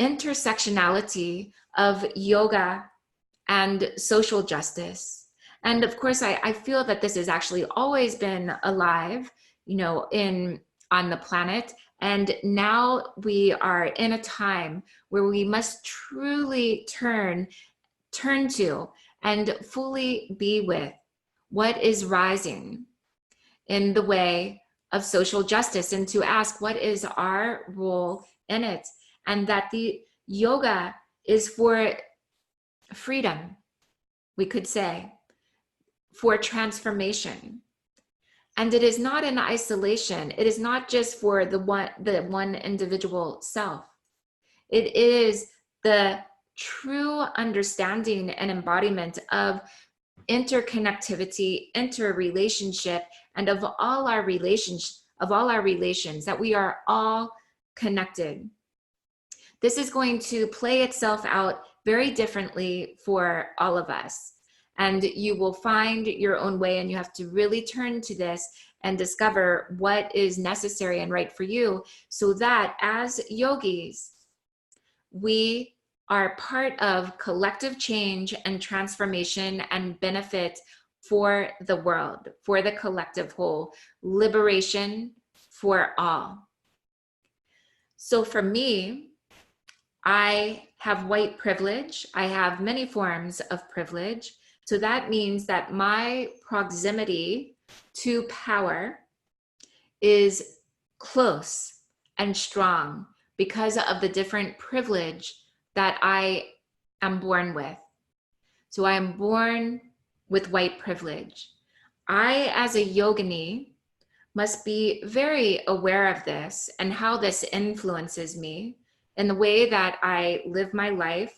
intersectionality of yoga and social justice. And of course, I feel that this has actually always been alive, you know, on the planet. And now we are in a time where we must truly turn to and fully be with what is rising in the way of social justice, and to ask what is our role in it, and that the yoga is for freedom, we could say, for transformation. And it is not in isolation. It is not just for the one individual self. It is the true understanding and embodiment of interconnectivity, interrelationship, and of all our relations, that we are all connected. This is going to play itself out very differently for all of us. And you will find your own way, and you have to really turn to this and discover what is necessary and right for you, so that as yogis, we are part of collective change and transformation and benefit for the world, for the collective whole, liberation for all. So for me, I have white privilege. I have many forms of privilege. So that means that my proximity to power is close and strong because of the different privilege that I am born with. So I am born with white privilege. I, as a yogini, must be very aware of this and how this influences me in the way that I live my life,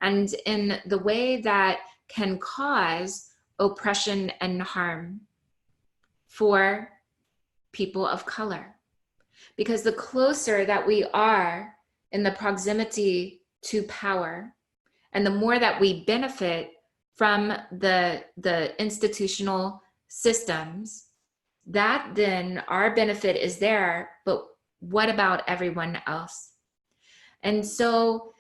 and in the way that can cause oppression and harm for people of color. Because the closer that we are in the proximity to power, and the more that we benefit from the institutional systems, that then our benefit is there, but what about everyone else? And so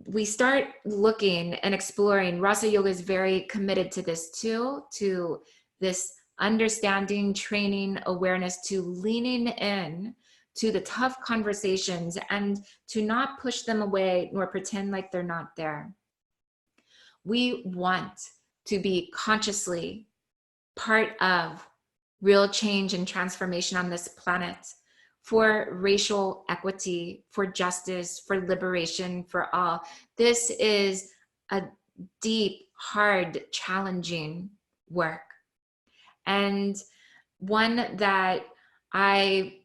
we start looking and exploring. Rasa Yoga is very committed to this too, to this understanding, training, awareness, to leaning in to the tough conversations and to not push them away nor pretend like they're not there. We want to be consciously part of real change and transformation on this planet, for racial equity, for justice, for liberation, for all. This is a deep, hard, challenging work, and one that I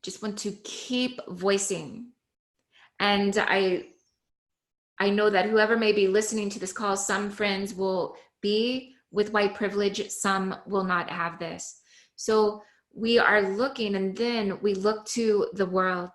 just want to keep voicing. And I know that whoever may be listening to this call, some friends will be with white privilege, some will not have this. So we are looking, and then we look to the world,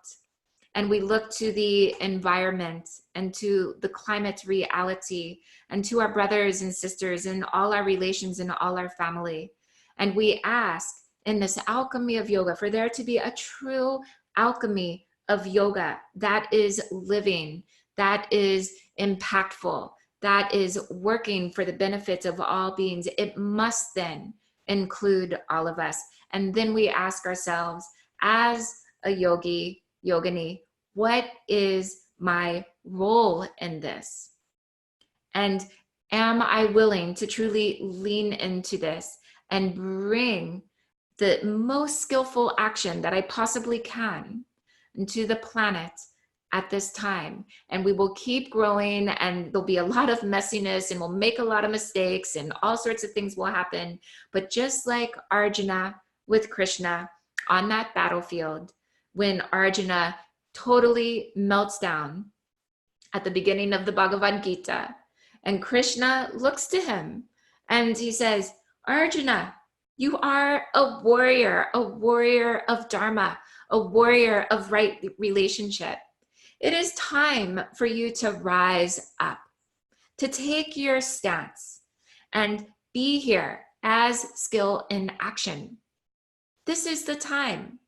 and we look to the environment, and to the climate reality, and to our brothers and sisters in all our relations and all our family. And we ask in this alchemy of yoga for there to be a true alchemy of yoga that is living, that is impactful, that is working for the benefit of all beings. It must then include all of us. And then we ask ourselves, as a yogi, yogini, what is my role in this? And am I willing to truly lean into this and bring the most skillful action that I possibly can into the planet at this time? And we will keep growing, and there'll be a lot of messiness, and we'll make a lot of mistakes, and all sorts of things will happen. But just like Arjuna with Krishna on that battlefield, when Arjuna totally melts down at the beginning of the Bhagavad Gita, and Krishna looks to him and he says, Arjuna, you are a warrior of Dharma, a warrior of right relationship. It is time for you to rise up, to take your stance and be here as skill in action. This is the time.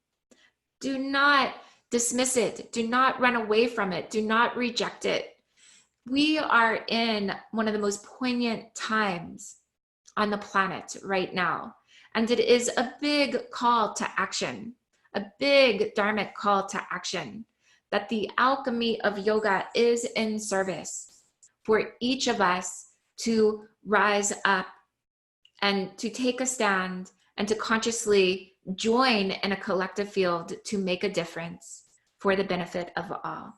Do not dismiss it. Do not run away from it. Do not reject it. We are in one of the most poignant times on the planet right now. And it is a big call to action, a big dharmic call to action, that the alchemy of yoga is in service for each of us to rise up and to take a stand and to consciously join in a collective field to make a difference for the benefit of all.